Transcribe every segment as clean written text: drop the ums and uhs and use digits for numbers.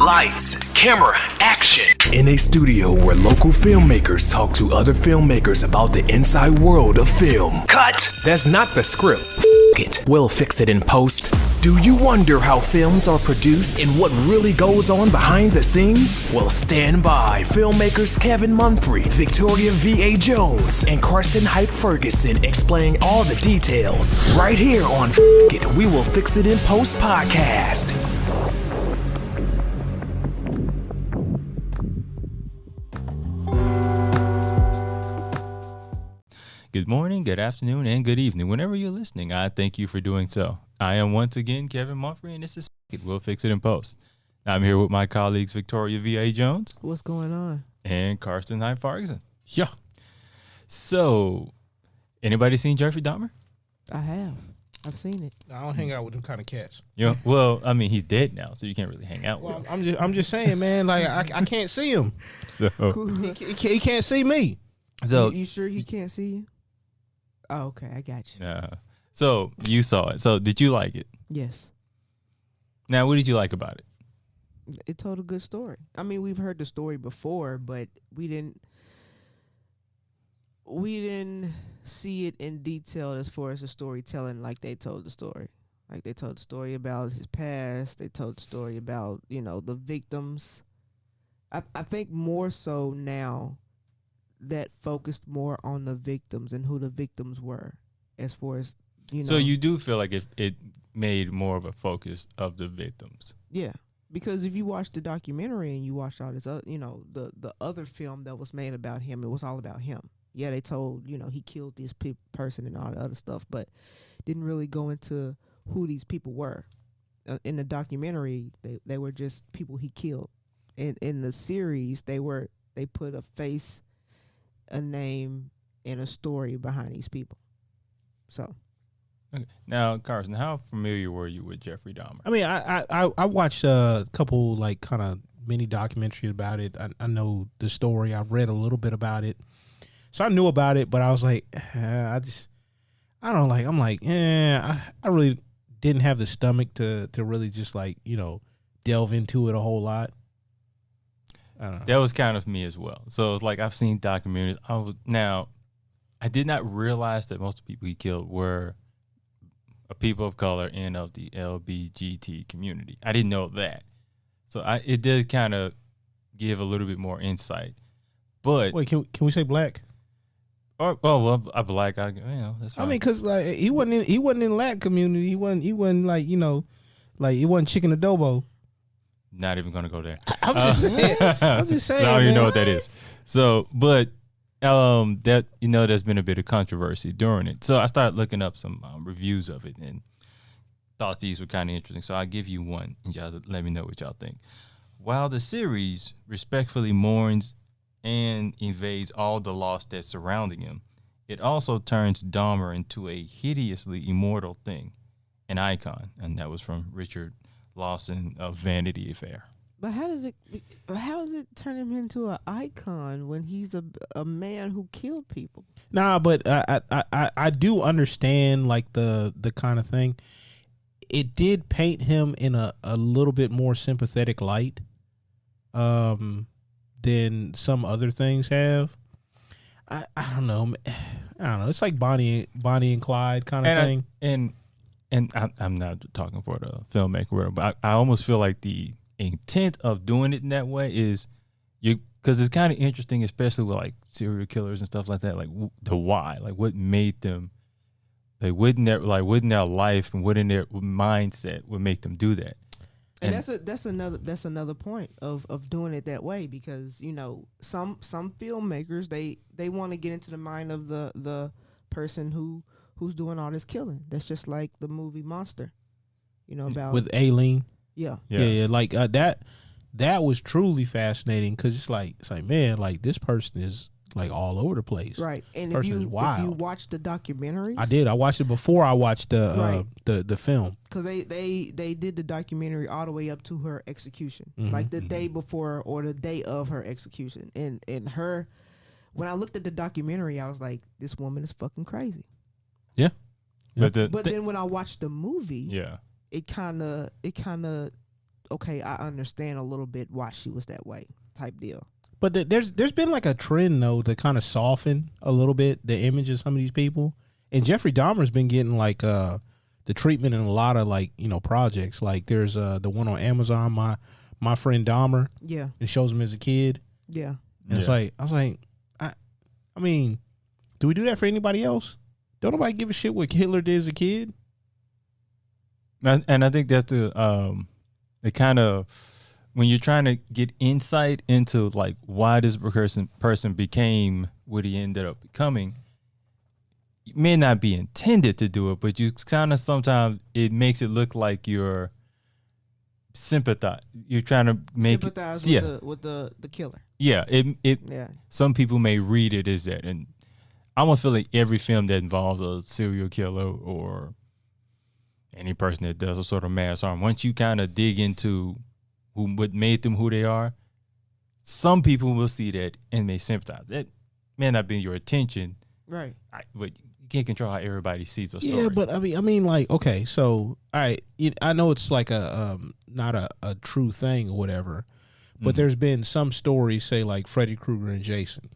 Lights, camera, action. In a studio where local filmmakers talk to other filmmakers about the inside world of film. Cut. That's not the script. It. We'll fix it in post. Do you wonder how films are produced and what really goes on behind the scenes? Well, stand by. Filmmakers Kevin Munfrey, Victoria V.A. Jones, and Carson Hype Ferguson explain all the details. Right here on It, We Will Fix It in Post podcast. Good morning, good afternoon, and good evening. Whenever you're listening, I thank you for doing so. I am once again Kevin Mumphrey, and this is It. We'll Fix It in Post. I'm here with my colleagues Victoria V.A. Jones. What's going on? And Carson Hype Ferguson. Yeah. So, anybody seen Jeffery Dahmer? I have. I've seen it. I don't hang out with them kind of cats. Yeah. Well, I mean, he's dead now, so you can't really hang out with him. I'm just saying, man. Like I can't see him. So, He can't see me. so You sure he can't see you? Oh, okay. I got you. so you saw it. So, did you like it? Yes. Now, what did you like about it? It told a good story. I mean, we've heard the story before, but we didn't see it in detail as far as the storytelling like they told the story. Like they told the story about his past. They told the story about, the victims. I think more so now that focused more on the victims and who the victims were as far as, So you do feel like it made more of a focus of the victims. Yeah. Because if you watch the documentary and you watch all this, the other film that was made about him, it was all about him. Yeah, they told, he killed this person and all the other stuff, but didn't really go into who these people were. In the documentary, they were just people he killed. And in the series, they put a face, a name, and a story behind these people. So. Okay. Now, Carson, how familiar were you with Jeffrey Dahmer? I mean, I watched a couple like kind of mini documentaries about it. I know the story. I've read a little bit about it, so I knew about it. But I was like, I really didn't have the stomach to really just like delve into it a whole lot. I don't know. That was kind of me as well. So it's like I've seen documentaries. I did not realize that most of the people he killed were people of color and of the LBGT community. I didn't know that. So it did kind of give a little bit more insight. But wait, can we say black? A black guy, that's fine. I mean, cause like he wasn't in that community. He wasn't like like it wasn't chicken adobo. Not even gonna go there. I'm just saying. I'm just saying. I don't even man. know what that is. So, but that there's been a bit of controversy during it. So I started looking up some reviews of it and thought these were kind of interesting. So I'll give you one and y'all let me know what y'all think. While the series respectfully mourns and invades all the loss that's surrounding him, it also turns Dahmer into a hideously immortal thing, an icon. And that was from Richard Lawson of Vanity Fair. But how does it turn him into an icon when he's a man who killed people? Nah, but I do understand like the kind of thing. It did paint him in a little bit more sympathetic light than some other things have. I don't know. It's like Bonnie and Clyde kind of thing. And I'm not talking for the filmmaker, but I almost feel like the intent of doing it in that way is because it's kind of interesting, especially with like serial killers and stuff like that. Like the why, like what made them, like wouldn't their life and wouldn't their mindset would make them do that. And that's another point of doing it that way, because some filmmakers they want to get into the mind of the person who's doing all this killing. That's just like the movie Monster, about with Aileen. Yeah. Like that was truly fascinating because it's like man, like this person is like all over the place, right? And if you watch the documentaries, I did. I watched it before I watched the film because they did the documentary all the way up to her execution, like the day before or the day of her execution, and her. When I looked at the documentary, I was like, this woman is fucking crazy. Yeah. But then when I watched the movie, yeah, it kind of okay, I understand a little bit why she was that way type deal. But there's been like a trend though to kind of soften a little bit the image of some of these people. And Jeffrey Dahmer's been getting like the treatment in a lot of like, you know, projects. Like there's the one on Amazon, my friend Dahmer. Yeah. It shows him as a kid. Yeah. And it's like, I was like, I mean, do we do that for anybody else? Don't nobody give a shit what Hitler did as a kid? And I think that's the kind of, when you're trying to get insight into like why this person became what he ended up becoming, you may not be intended to do it, but you kind of sometimes it makes it look like you're sympathize. You're trying to make sympathize with the killer. Yeah, Yeah. Some people may read it as that, and I almost feel like every film that involves a serial killer or any person that does a sort of mass harm, once you kind of dig into what made them who they are, some people will see that and may sympathize. That may not be your intention, Right? but you can't control how everybody sees a story. Yeah, but I mean, like, okay, so all right, I know it's like a not a true thing or whatever, but there's been some stories, say like Freddy Krueger and Jason.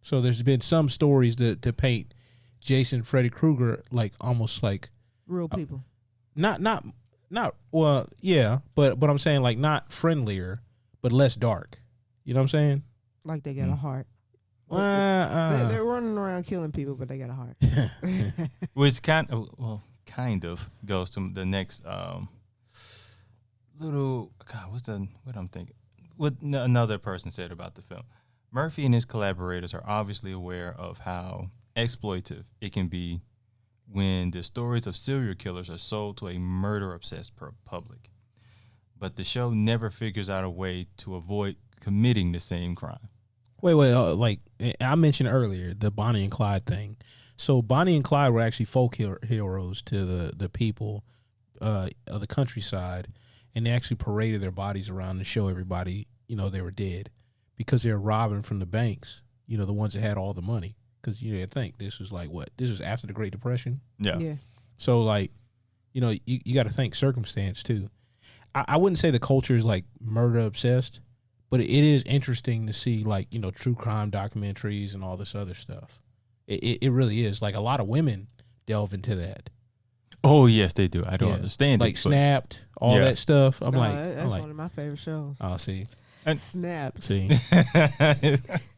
So there's been some stories to paint Jason, Freddy Krueger like almost like Real people. not well, yeah, but I'm saying like not friendlier, but less dark. You know what I'm saying? Like they got a heart. They're running around killing people, but they got a heart. Which kind of goes to the next little. God, what I'm thinking? What another person said about the film. Murphy and his collaborators are obviously aware of how exploitive it can be when the stories of serial killers are sold to a murder-obsessed public. But the show never figures out a way to avoid committing the same crime. Wait, like I mentioned earlier, the Bonnie and Clyde thing. So Bonnie and Clyde were actually folk heroes to the people of the countryside, and they actually paraded their bodies around to show everybody, you know, they were dead because they were robbing from the banks, you know, the ones that had all the money. Because you think this was like what? This was after the Great Depression. Yeah. So like, you know, you got to think circumstance too. I wouldn't say the culture is like murder obsessed, but it is interesting to see like, you know, true crime documentaries and all this other stuff. It really is. Like a lot of women delve into that. Oh yes, they do. I don't understand like it, Snapped, all that stuff. I'm like, that's one of my favorite shows. Oh, see. Snap. See.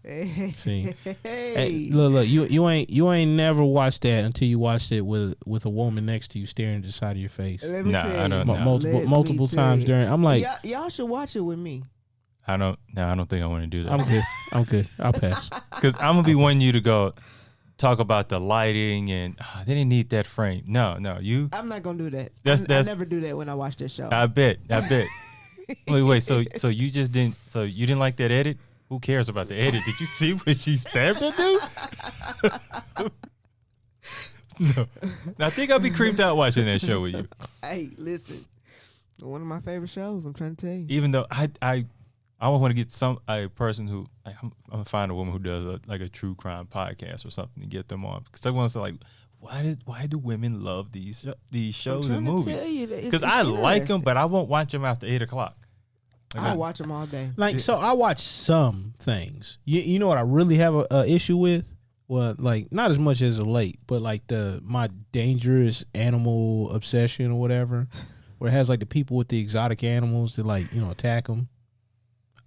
Hey. See. Hey, look, you ain't never watched that until you watched it with a woman next to you staring at the side of your face. Let me tell you. I don't know. Multiple times during. I'm like, y'all should watch it with me. I don't think I want to do that. I'm good. I'll pass. Because I'm gonna be wanting you to go talk about the lighting and they didn't need that frame. No, you. I'm not gonna do that. I never do that when I watch this show. I bet. Wait. So you just didn't. So you didn't like that edit? Who cares about the edit? Did you see what she stabbed that dude? No. I think I'd be creeped out watching that show with you. Hey, listen. One of my favorite shows. I'm trying to tell you. Even though I want to get a person who I'm gonna find a woman who does a true crime podcast or something to get them on, because I want to say like, why do women love these shows and movies? Because I like them, but I won't watch them after 8 o'clock. I watch them all day. Like, so I watch some things. You know what I really have a issue with? Well, like not as much as of late, but like my dangerous animal obsession or whatever, where it has like the people with the exotic animals that like, you know, attack them.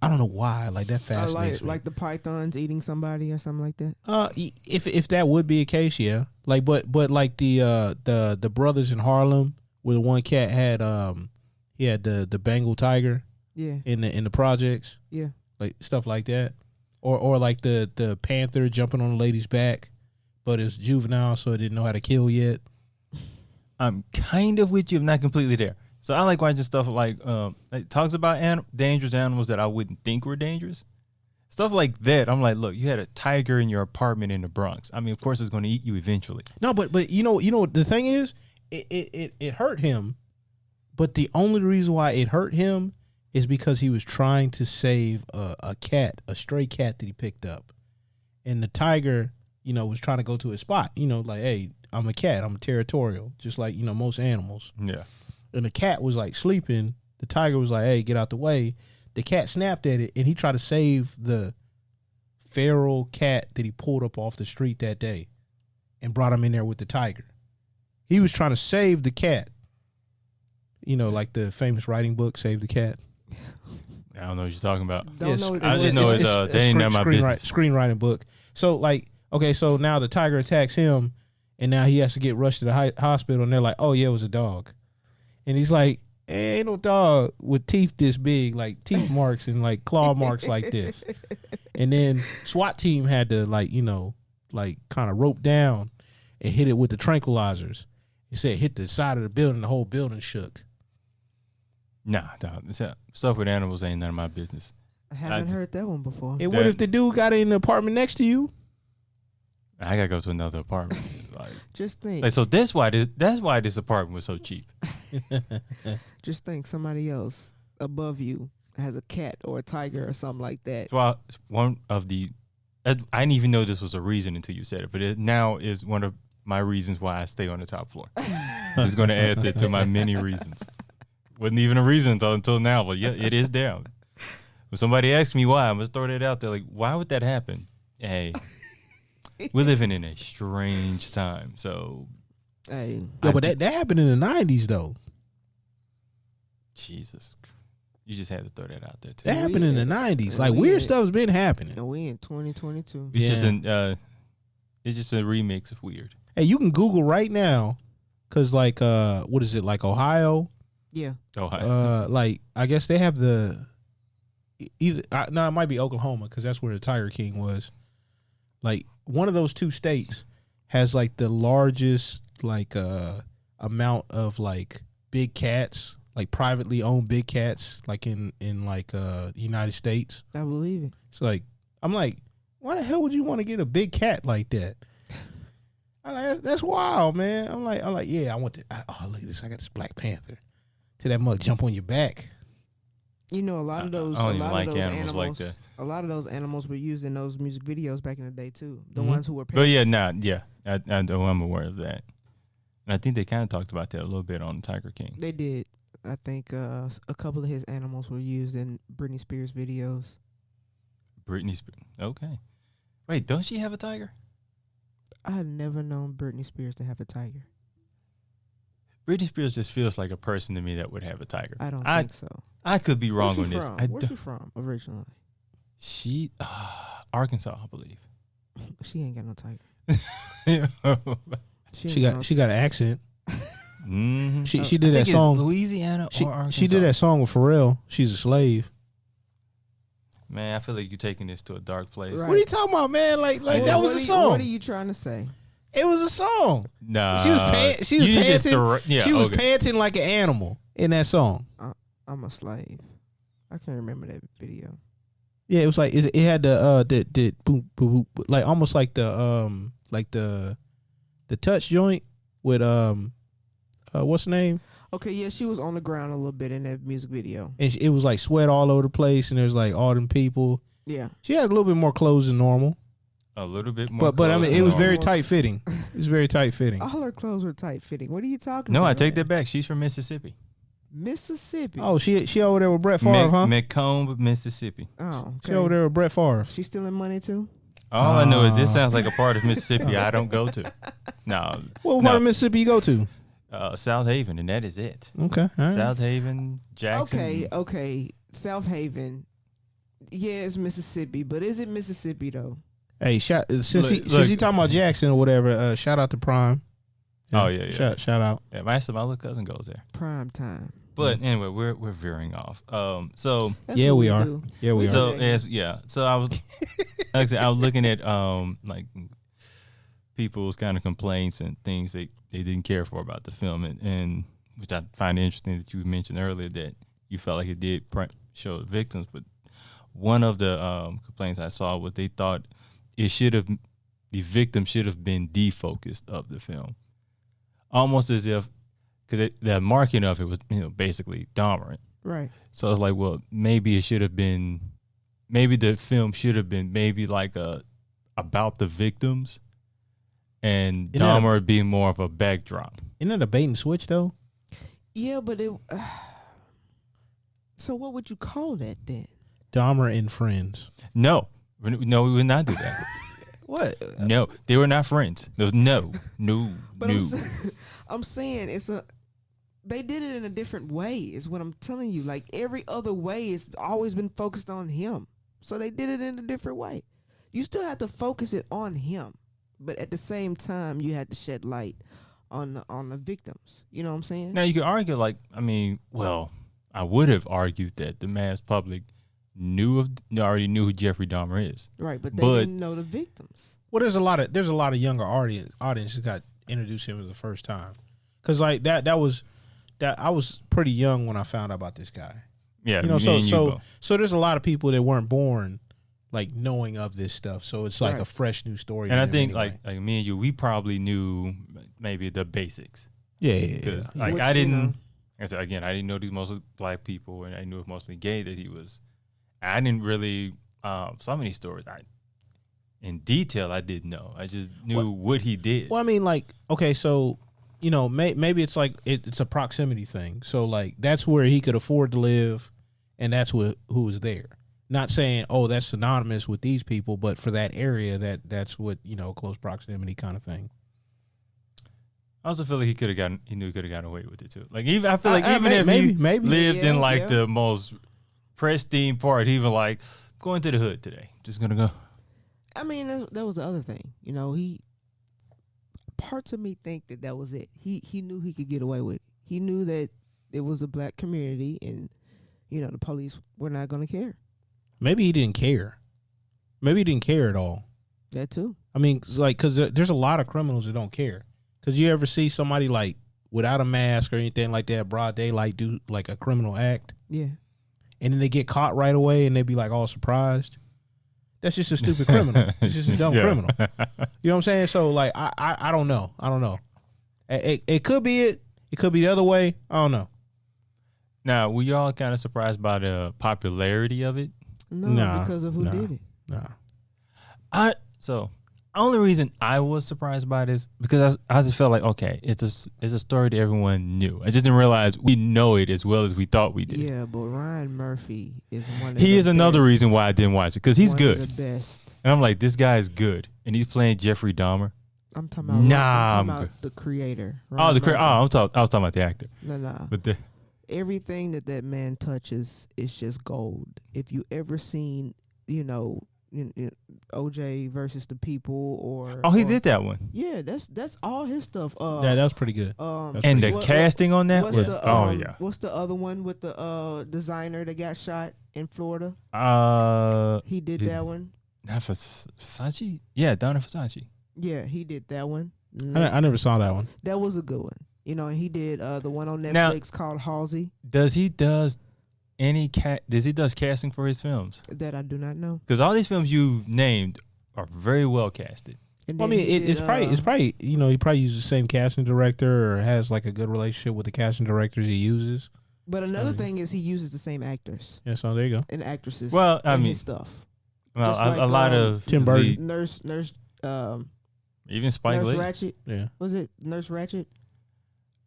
I don't know why. Like that fascinates me. Like the pythons eating somebody or something like that. If that would be a case, yeah. Like, but like the brothers in Harlem, where the one cat had he had the Bengal tiger. Yeah. In the projects. Yeah. Like stuff like that. Or like the panther jumping on the lady's back, but it's juvenile, so it didn't know how to kill yet. I'm kind of with you. I'm not completely there. So I like watching stuff like it talks about dangerous animals that I wouldn't think were dangerous. Stuff like that. I'm like, look, you had a tiger in your apartment in the Bronx. I mean, of course, it's going to eat you eventually. No, but you know the thing is, it hurt him, but the only reason why it hurt him is because he was trying to save a stray cat that he picked up, and the tiger, you know, was trying to go to his spot. You know, like, hey, I'm a cat. I'm territorial, just like, you know, most animals. Yeah. And the cat was like sleeping. the tiger was like, "Hey, get out the way." The cat snapped at it, and he tried to save the feral cat that he pulled up off the street that day, and brought him in there with the tiger. He was trying to save the cat. You know, like the famous writing book, "Save the Cat." I don't know what you're talking about. Don't know. I just know it's they ain't none of my business. Screenwriting book. So like, okay, so now the tiger attacks him, and now he has to get rushed to the hospital, and they're like, "Oh yeah, it was a dog," and he's like, "Ain't no dog with teeth this big, like teeth marks and like claw marks like this." And then SWAT team had to like, you know, like kind of rope down and hit it with the tranquilizers. He said hit the side of the building, the whole building shook. Nah, stuff with animals ain't none of my business. I haven't heard that one before. And what if the dude got in the apartment next to you? I gotta go to another apartment. Like, Just think. like, so that's why this apartment was so cheap. Just think somebody else above you has a cat or a tiger or something like that. So it's one of the. I didn't even know this was a reason until you said it, but it now is one of my reasons why I stay on the top floor. Just going to add that to my many reasons. Wasn't even a reason until now, but yeah, it is down. When somebody asks me why, I'm gonna throw that out there. Like, why would that happen? Hey, we're living in a strange time. So, Hey, Yo, but that happened in the 90s though. Jesus, you just had to throw that out there too. That happened in the 90s. Like weird stuff's been happening. no, we in 2022. It's just Yeah. it's just a remix of weird. Hey, you can Google right now, cause like what is it, like Ohio? Yeah. Oh, Like I guess they have the either no, it might be Oklahoma because that's where the Tiger King was. Like one of those two states has like the largest like amount of like big cats, like privately owned big cats, like in like United States. I believe it. It's like I'm like, why the hell would you want to get a big cat like that? I'm like, that's wild, man. I'm like, yeah, I want to. Oh, look at this! I got this Black Panther. To that mug jump on your back. You know, a lot of those, I don't a even lot like of those animals like animals, that. a lot of those animals were used in those music videos back in the day too. The Mhm. ones who were. But yeah, parents. I'm aware of that. And I think they kind of talked about that a little bit on Tiger King. They did. I think a couple of his animals were used in Britney Spears videos. Britney Spears. Okay. Wait, don't she have a tiger? I had never known Britney Spears to have a tiger. Britney Spears just feels like a person to me that would have a tiger. I don't think so. I could be wrong Where's on she this. from? I Where's don't- she from originally? She, Arkansas, I believe. She ain't got no tiger. She got an accent. Mhm. She did I that think it's song. Louisiana or Arkansas. She did that song with Pharrell. She's a slave. Man, I feel like you're taking this to a dark place. Right. What are you talking about, man? Like that was a What song. are you trying to say? It was a song. Nah. She was you just panting. yeah, She was okay. panting like an animal in that song. I'm a slave. I can't remember that video. Yeah, it was like it had the boom, boom, boom, like almost like the touch joint with what's the name? Okay, yeah, she was on the ground a little bit in that music video. And it was like sweat all over the place, and there's like all them people. Yeah. She had a little bit more clothes than normal, A little bit more. but I mean clothes it was than very normal. tight fitting. It was very tight fitting. All her clothes were tight fitting. What are you talking No, about? I take that back. She's from Mississippi. Mississippi. Oh, she over there with Brett Favre, huh? McComb, Mississippi. Oh, She okay. over there with Brett Favre. She's stealing money too? All I know is this sounds like a part of Mississippi I don't go to. No. What part no. of Mississippi you go to? South Haven, and that is it. Okay, all right. South Haven, Jackson. Okay. South Haven. Yeah, it's Mississippi, but is it Mississippi though? Hey, since Look. he talking about Jackson or whatever, shout out to Prime. Oh, yeah. Shout out. Yeah, my little cousin goes there. Prime time. But anyway, we're veering off. So That's Yeah, what we are. do. Yeah, we are. so Okay. so I was like I said, I was looking at like people's kind of complaints and things they didn't care for about the film, and which I find interesting that you mentioned earlier that you felt like it did show the victims, but one of the complaints I saw was they thought the victim should have been defocused of the film, almost as if because the marking of it was basically Dahmer. Right. So it's like, well, maybe it should have been, maybe the film should have been maybe like about the victims, and Isn't that Dahmer being more of a backdrop. Isn't that a bait and switch though? Yeah, but it So what would you call that then? Dahmer and Friends. No, no, we would not do that. What? No, they were not friends. There was no. But I'm saying they did it in a different way. Is what I'm telling you. Like every other way has always been focused on him. So they did it in a different way. You still have to focus it on him, but at the same time, you had to shed light on the victims. You know what I'm saying? Now you could argue, like, I mean, well, I would have argued that the mass public already knew who Jeffrey Dahmer is. Right, but they didn't know the victims. Well, there's a lot of younger audience that got introduced to him for the first time, because like that I was pretty young when I found out about this guy. Yeah, you know, me and you both. so there's a lot of people that weren't born like knowing of this stuff, so it's like a fresh new story. And I think anyway. like me and you, we probably knew maybe the basics. Yeah. Like Which, I didn't. you know, I said again, I didn't know these mostly black people, and I knew it was mostly gay that he was. I didn't really some of these stories in detail I didn't know. I just knew what he did. Well, I mean, like, okay, so you know, maybe it's like it's a proximity thing. So like that's where he could afford to live, and that's who was there. Not saying, oh, that's synonymous with these people, but for that area, that's what, you know, close proximity kind of thing. I also feel like he knew he could have gotten away with it too. Like even I feel like even if he maybe lived in like the most pristine part, he was like going to the hood today. Just gonna go. I mean, that was the other thing. You know, parts of me think that was it. He knew he could get away with it. He knew that it was a black community, and you know the police were not going to care. Maybe he didn't care. Maybe he didn't care at all. That too. I mean, because there's a lot of criminals that don't care. Because you ever see somebody like without a mask or anything like that, broad daylight, do like a criminal act? Yeah. And then they get caught right away, and they be like all surprised. That's just a stupid criminal. It's just a dumb criminal. You know what I'm saying? So like, I don't know. I don't know. It could be it. It could be the other way. I don't know. Now, were y'all kind of surprised by the popularity of it? No, because of who did it. Nah. So only reason I was surprised by this because I just felt like, okay, it's a story that everyone knew. I just didn't realize we know it as well as we thought we did. Yeah, but Ryan Murphy is one of He the is another best. reason why I didn't watch it because he's One good. of the best. And I'm like, this guy is good, and he's playing Jeffrey Dahmer. I'm talking about. I'm talking about the creator. Oh, the creator. Oh, I was talking about the actor. No. But everything that man touches is just gold. If you ever seen, you know, OJ versus the People, or he did that one. Yeah, that's all his stuff. That was pretty good. And the casting on that was What's the other one with the designer that got shot in Florida? He did that one. Not Versace? Yeah, Donna Versace. Yeah, he did that one. I never saw that one. That was a good one. You know, and he did the one on Netflix called Halsey. Does he does casting for his films? That I do not know. Because all these films you named are very well casted. And I mean, it's probably you know, he probably uses the same casting director or has like a good relationship with the casting directors he uses. But another thing is he uses the same actors. Yeah, so there you go. And actresses. Well, I mean, his stuff. Well, Like, a lot of Tim Burton. Nurse. Even Spike Nurse Lee. Ratchet. Yeah. Was it Nurse Ratchet?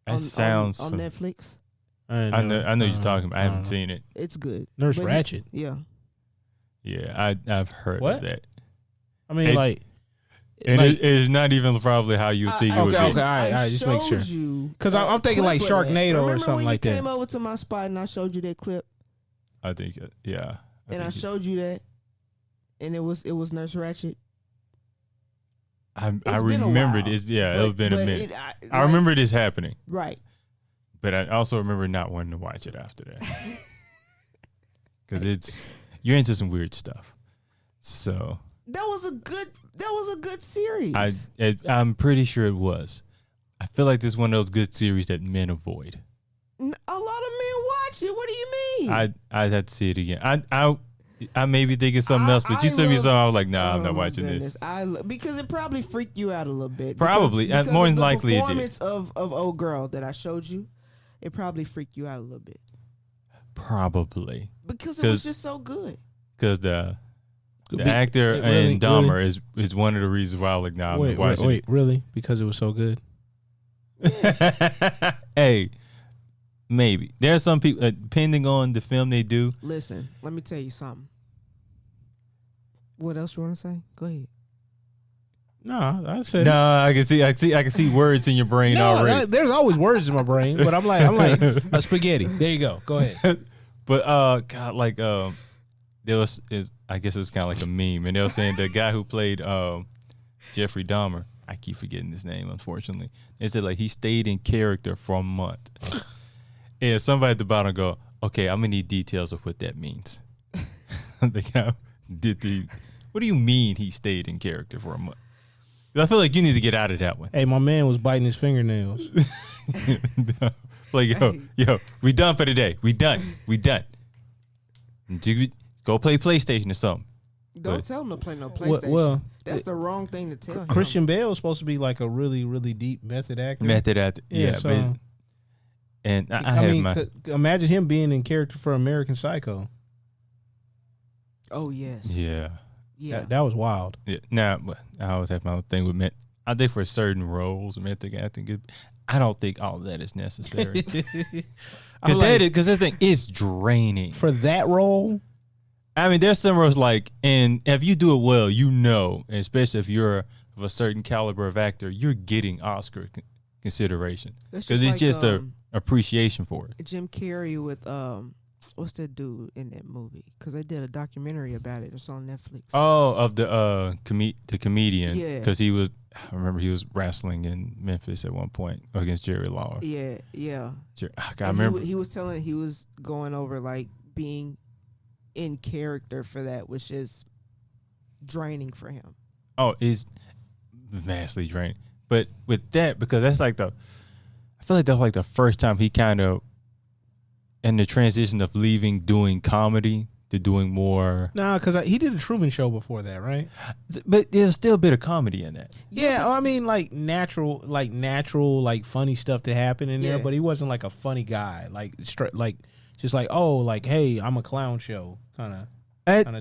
That sounds on Netflix. I know you're talking about. I haven't seen it. It's good. Nurse Ratchet. Yeah. Yeah, I've heard What? of that. I mean, And it is not even probably how you would think it would be. Okay, all right, just make sure. Because I'm thinking like Sharknado or something like that. Remember when you came over to my spot and I showed you that clip? I think, yeah. I showed you that, and it was Nurse Ratchet. I remembered it. Yeah, it's been a minute. I remember this happening. Right. But I also remember not wanting to watch it after that. Because you're into some weird stuff. So that was a good series. I'm pretty sure it was. I feel like this is one of those good series that men avoid. A lot of men watch it. What do you mean? I'd have to see it again. I may be thinking something else, but you sent me something. I was like, nah, I'm not watching this. Because it probably freaked you out a little bit. Probably, because more of than the likely it did. Performance of old girl that I showed you, it probably freaked you out a little bit. Probably because it was just so good. Because the actor in Dahmer is one of the reasons why I was like, nah, I'm not watching. Wait, really? Because it was so good? Hey, maybe there's some people depending on the film they do. Listen, let me tell you something. What else you want to say? Go ahead. No, I said No, I can see words in your brain already. there's always words in my brain, but I'm like spaghetti. There you go. Go ahead. But God, like I guess it's kind of like a meme, and they were saying the guy who played Jeffrey Dahmer. I keep forgetting his name, unfortunately. They said like he stayed in character for a month, and somebody at the bottom go, "Okay, I'm gonna need details of what that means." The guy what do you mean he stayed in character for a month? I feel like you need to get out of that one. Hey, my man was biting his fingernails. Like, yo, we done for the day. We done. Go play PlayStation or something. Don't tell him to play no PlayStation. Well, that's the wrong thing to tell him. Christian Bale is supposed to be like a really, really deep method actor. Yeah. So, but, and imagine him being in character for American Psycho. Oh yes. Yeah. Yeah. That was wild. Yeah. Now, I always have my own thing with method. I think for certain roles, method acting, I don't think all of that is necessary. Because this thing is draining. For that role, I mean, there's some roles like, and if you do it well, you know, especially if you're of a certain caliber of actor, you're getting Oscar consideration because it's just a appreciation for it. Jim Carrey with what's that dude in that movie? Because they did a documentary about it. It's on Netflix. Oh, of the comedian. Yeah. Because I remember he was wrestling in Memphis at one point against Jerry Lawler. Yeah. I remember he was going over like being in character for that, which is draining for him. Oh, it's vastly draining. But with that, because that's like I feel like that's like the first time he kind of, in the transition of leaving doing comedy to doing more. No, because he did a Truman Show before that, right? But there's still a bit of comedy in that. Yeah, I mean, like natural, funny stuff to happen in there. But he wasn't like a funny guy, just like, oh, like, hey, I'm a clown show kind of.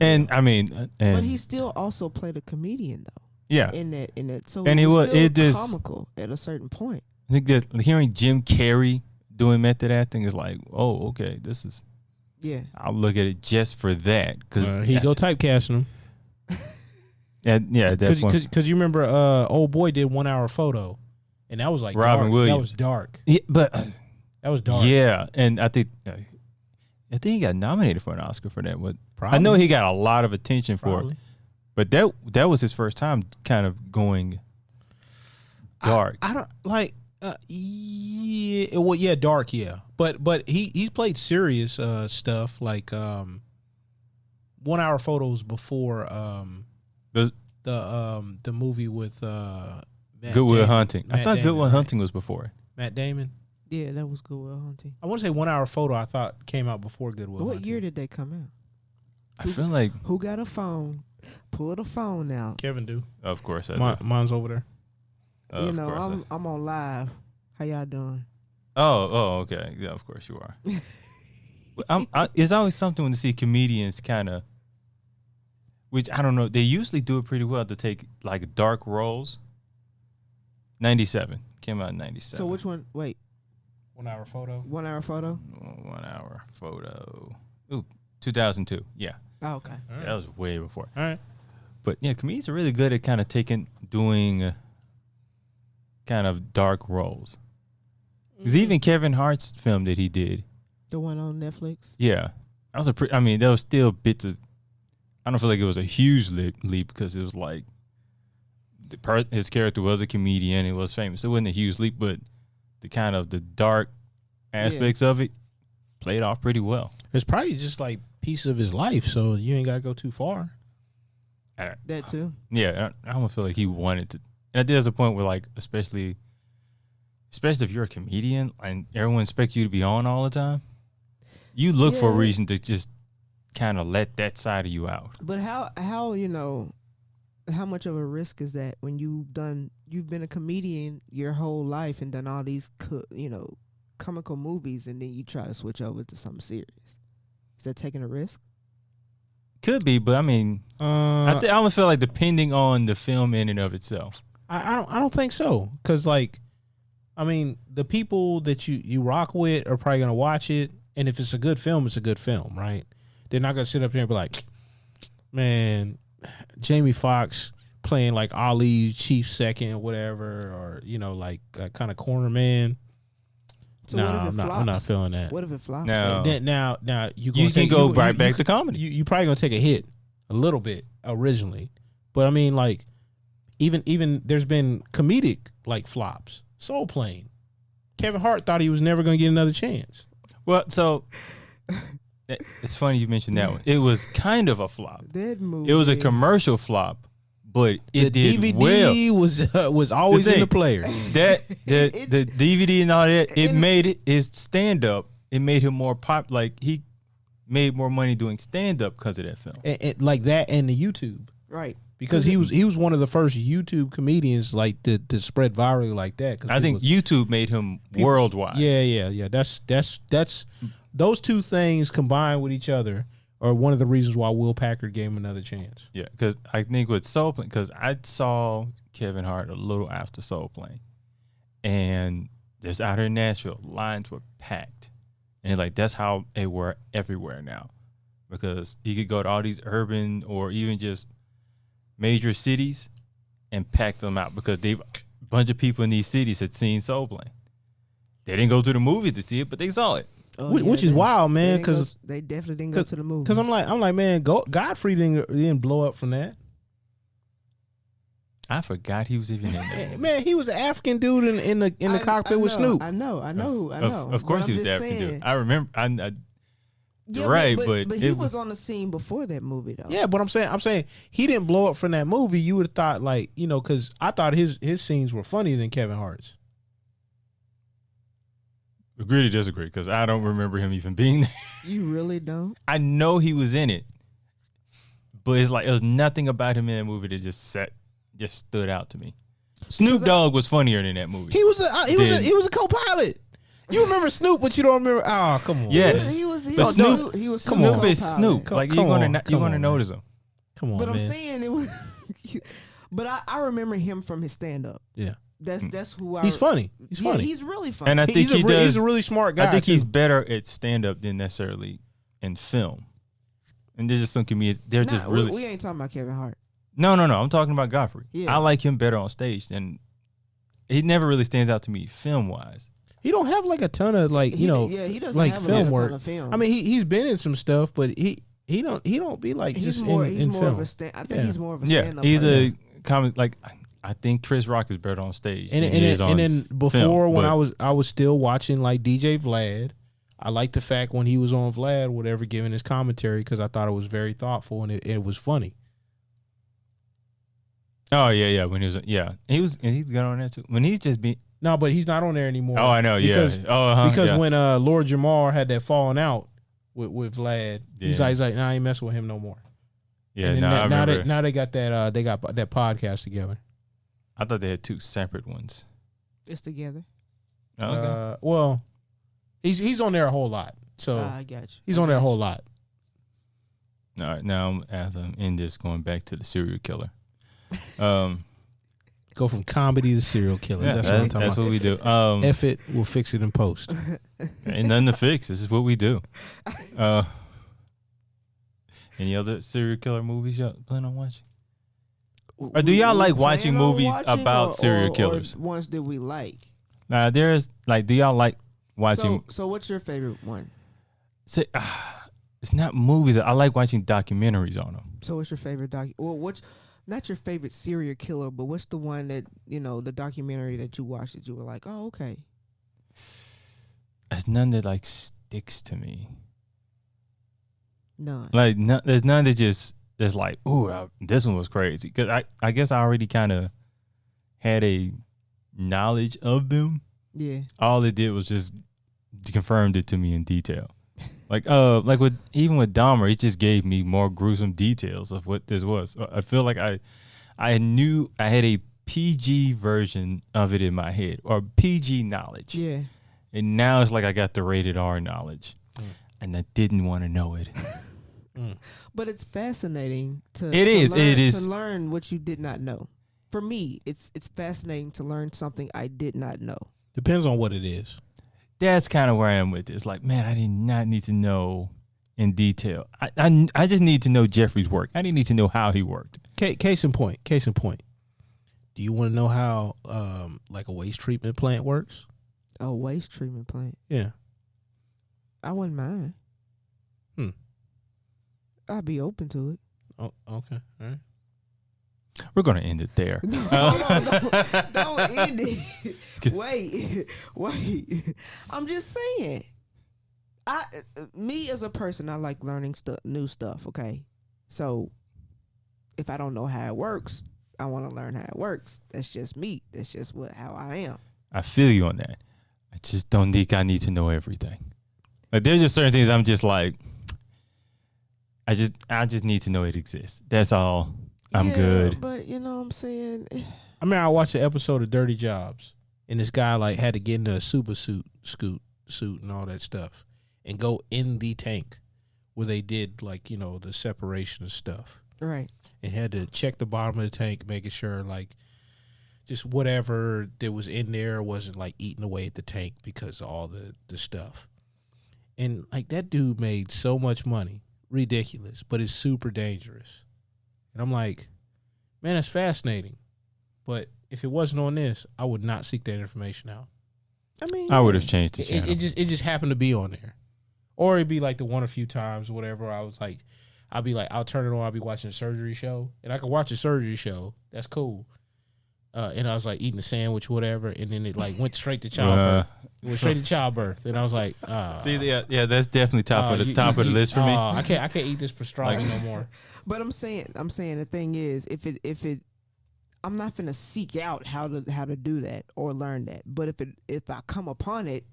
And I mean, but he still also played a comedian though. Yeah. In that, so and it was still just comical at a certain point. I think that hearing Jim Carrey doing method acting is like, oh, okay, this is. Yeah. I'll look at it just for that because he go typecasting him. Yeah, because you remember, old boy did 1 hour photo, and that was like Robin Williams. That was dark. Yeah, but that was dark. Yeah, and I think he got nominated for an Oscar for that. But Probably. I know he got a lot of attention for Probably. it. But that was his first time kind of going dark. I don't like. Yeah, well, yeah, dark, yeah. But he's played serious stuff like 1 hour photos before the movie with Good Will Hunting. I thought Good Will Hunting was before. Matt Damon. Yeah, that was Good Will Hunting. I want to say 1 hour photo. I thought came out before Good Will. What year did they come out? I feel like who got a phone? Pull the phone out. Kevin do. Of course, I do. Mine's over there. I'm on live. How y'all doing? Oh, okay. Yeah, of course you are. It's always something when you see comedians kind of, which I don't know, they usually do it pretty well to take like dark roles. 97 came out in 97. So which one? Wait, 1 hour photo. 1 hour photo. 1 hour photo. Ooh, 2002. Yeah. Oh, okay. Right. That was way before. All right. But yeah, comedians are really good at kind of doing kind of dark roles. Because even Kevin Hart's film that he did, the one on Netflix. Yeah, that was there was still bits of. I don't feel like it was a huge leap because it was like his character was a comedian, it was famous. It wasn't a huge leap, but the kind of the dark aspects of it played off pretty well. It's probably just like piece of his life, so you ain't gotta go too far. That too. Yeah, I don't feel like he wanted to. And there's a point where, like, especially if you're a comedian and everyone expects you to be on all the time, you look for a reason to just kind of let that side of you out. But how how much of a risk is that when you've been a comedian your whole life and done all these comical movies, and then you try to switch over to something serious? Is that taking a risk? Could be, but I mean, I almost feel like depending on the film in and of itself. I don't think so, because like I mean, the people that you rock with are probably gonna watch it, and if it's a good film, it's a good film, right? They're not gonna sit up here and be like, man, Jamie Foxx playing like Ali Chief second or whatever, or like kind of corner man. So No, what if it I'm flops? not feeling that. What if it flops? No. Now you can go right back to comedy. You probably gonna take a hit a little bit originally, but I mean, like even there's been comedic like flops. Soul Plane. Kevin Hart thought he was never gonna get another chance. Well, so it's funny you mentioned that one. It was kind of a flop. That movie. It was a commercial flop, but it The did DVD well. was always in the player. That the DVD and all that, it made it his stand up. It made him more pop. Like he made more money doing stand up because of that film. And like that and the YouTube. Right. Because he was one of the first YouTube comedians like to spread virally like that. I think YouTube made him worldwide. Yeah. That's those two things combined with each other are one of the reasons why Will Packard gave him another chance. Yeah, because I think with Soul Plane, because I saw Kevin Hart a little after Soul Plane, and just out here in Nashville, lines were packed, and like that's how they were everywhere now, because he could go to all these urban or even just major cities and pack them out because a bunch of people in these cities had seen Soul Plane. They didn't go to the movie to see it, but they saw it. Oh, Which is wild, man, because they definitely didn't go to the movie. Because I'm like, man, Godfrey didn't blow up from that. I forgot he was even in there. Man, he was an African dude in the cockpit with Snoop. I know. Of course, he was the African dude. I remember. Yeah, right, but he was on the scene before that movie, though. Yeah, but I'm saying he didn't blow up from that movie. You would have thought, like, because I thought his scenes were funnier than Kevin Hart's. Agree to disagree, because I don't remember him even being there. You really don't? I know he was in it, but it's like there was nothing about him in that movie that just stood out to me. Snoop Dogg was funnier than that movie. He was a co-pilot. You remember Snoop, but you don't remember. Oh, come on. Yes, He was Snoop is co-pilot. Snoop. Like you're gonna notice him. Come on, But man. I'm saying it was. But I remember him from his stand up. Yeah. That's who I. He's funny. He's funny. He's really funny. And I think he's a really smart guy. I think too. he's better at stand up than necessarily in film. And there's just some comedians. They're just really. We ain't talking about Kevin Hart. No. I'm talking about Godfrey. Yeah. I like him better on stage than. He never really stands out to me film wise. He don't have like a ton of He doesn't like have film a work. ton of film. I mean, he's been in some stuff, but he don't be like he's just more in more film. of a stand. I think Yeah. he's more of a Yeah, stand up. he's a comic. Like I think Chris Rock is better on stage. And then before film, when but I was still watching like DJ Vlad. I liked the fact when he was on Vlad, whatever, giving his commentary because I thought it was very thoughtful and it was funny. Oh yeah, when he was he's good on that too. When he's just being No, but he's not on there anymore. Oh, I know, because, Because yeah. when Lord Jamar had that falling out with Vlad, he's like, nah, I ain't messing with him no more. Yeah, And I remember. now they got that podcast together. I thought they had two separate ones. It's together. Oh, okay. Well, he's on there a whole lot. So I got you. he's on there a whole lot. All right, now as I'm in this, going back to the serial killer. Go from comedy to serial killers. Yeah, that's what I'm talking that's about. what we do. F it, we'll fix it in post. Ain't nothing to fix. This is what we do. Any other serial killer movies y'all plan on watching? Or do y'all like watching plan on movies watching about serial or killers? ones that we like. Now there's like, do y'all like watching? So what's your favorite one? It's not movies. I like watching documentaries on them. So what's your favorite what's not your favorite serial killer, but what's the one that the documentary that you watched that you were like, oh, okay. There's none that like sticks to me. None. Like there's none that just that's like, ooh, this one was crazy. Because I guess I already kind of had a knowledge of them. Yeah. All it did was just confirmed it to me in detail. Like with Dahmer, it just gave me more gruesome details of what this was. I feel like I knew I had a PG version of it in my head, or PG knowledge. Yeah. And now it's like I got the rated R knowledge, and I didn't want to know it. But it's fascinating to to learn what you did not know. For me, it's fascinating to learn something I did not know. Depends on what it is. That's kind of where I am with this. Like, man, I did not need to know in detail. I just need to know Jeffrey's work. I didn't need to know how he worked. Case in point. Do you want to know how like a waste treatment plant works? A waste treatment plant. Yeah. I wouldn't mind. I'd be open to it. Oh, okay. All right. We're going to end it there. Don't end it. Wait. I'm just saying. Me as a person, I like learning new stuff. Okay, so if I don't know how it works, I want to learn how it works. That's just me. That's just how I am. I feel you on that. I just don't think I need to know everything. Like, there's just certain things I'm just like, I just need to know it exists. That's all. I'm good. But you know what I'm saying? I mean, I watched an episode of Dirty Jobs, and this guy like had to get into a super suit and all that stuff, and go in the tank where they did like, you know, the separation of stuff. Right. And had to check the bottom of the tank, making sure like just whatever that was in there wasn't like eating away at the tank because of all the stuff. And like that dude made so much money, ridiculous, but it's super dangerous. And I'm like, man, that's fascinating. But if it wasn't on this, I would not seek that information out. I mean, I would have changed the channel. It just happened to be on there. Or it'd be like the one or few times or whatever. I'll turn it on. I'll be watching a surgery show. And I could watch a surgery show. That's cool. And I was like eating a sandwich, whatever. And then it like went straight to childbirth. It went straight to childbirth. And I was like, see, yeah, that's definitely top of the list for me. I can't eat this pastrami no more. But I'm saying the thing is, if it, I'm not finna seek out how to do that or learn that. But if I come upon it,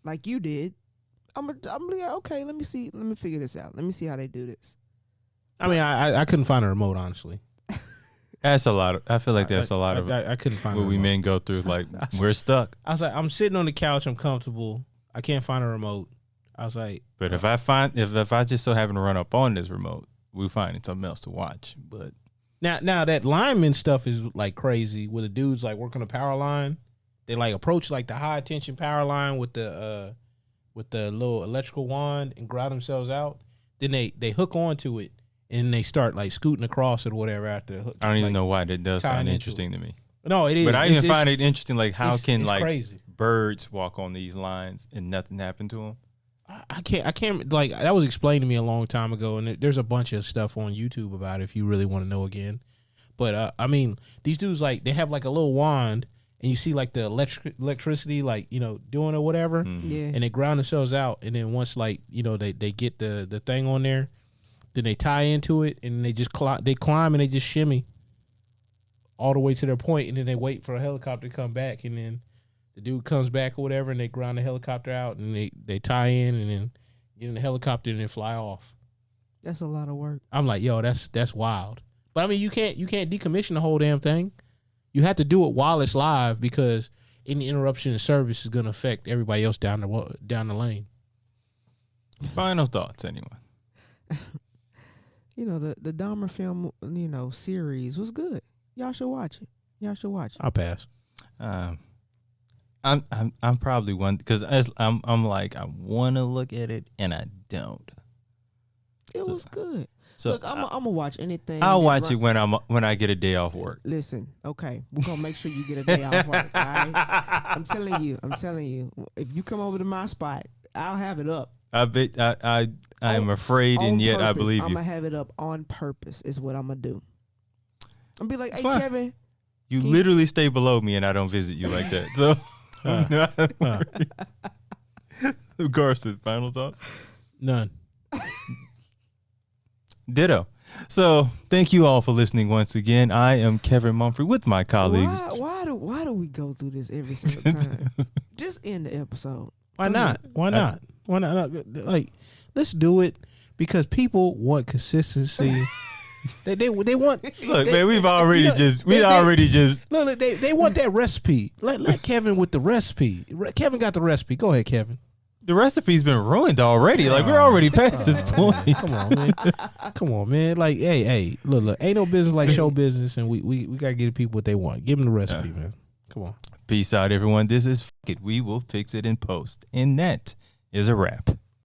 like you did, I'm like, okay, let me figure this out. Let me see how they do this. I mean, I couldn't find a remote, honestly. That's a lot. I feel like that's a lot of I couldn't find what we men go through. Like, we're stuck. I was like, I'm sitting on the couch, I'm comfortable. I can't find a remote. I was like, but if I just so happen to run up on this remote, we're finding something else to watch. But now that lineman stuff is like crazy. Where the dudes like work on the power line, they like approach like the high tension power line with the little electrical wand and ground themselves out. Then they hook onto it. And they start like scooting across it or whatever after the hook. I don't even know why that does sound interesting to me. No, it is. But I even find it interesting, like how can like crazy. Birds walk on these lines and nothing happened to them? I can't like that was explained to me a long time ago, and there's a bunch of stuff on YouTube about it if you really want to know again. But I mean, these dudes like they have like a little wand, and you see like the electricity like, you know, doing or whatever, Yeah. and they ground themselves out, and then once like, you know, they get the thing on there. Then they tie into it, and they just climb and they just shimmy all the way to their point, and then they wait for a helicopter to come back, and then the dude comes back or whatever, and they ground the helicopter out, and they tie in, and then get in the helicopter and then fly off. That's a lot of work. I'm like, yo, that's wild. But I mean, you can't decommission the whole damn thing. You have to do it while it's live because any interruption in service is going to affect everybody else down the lane. Final thoughts, anyone? You know, the Dahmer film, you know, series was good. Y'all should watch it. I'll pass. I'm probably one because I'm like I want to look at it and I don't. It was good. So look, I'm gonna watch anything. I'll watch it when I get a day off work. Listen, okay, we're gonna make sure you get a day off work. All right? I'm telling you, if you come over to my spot, I'll have it up. I am afraid, and yet I believe I'm you. gonna have it up on purpose. Is what I'm gonna do. I'm gonna be like, hey, fine. Kevin. You literally stay below me, and I don't visit you like that. So, of course, the final thoughts. None. Ditto. So, thank you all for listening once again. I am Kevin Mumphrey with my colleagues. Why do we go through this every single time? Just end the episode. Why not? Why not? Like, let's do it because people want consistency. they want. Look, man, we've already look, they want that recipe. Let Kevin with the recipe. Kevin got the recipe. Go ahead, Kevin. The recipe's been ruined already. Like, we're already past this point. Come on, man. Like, hey, look, ain't no business like show business, and we gotta give people what they want. Give them the recipe, man. Come on. Peace out, everyone. This is Fuck It. We will fix it in post. And that is a wrap.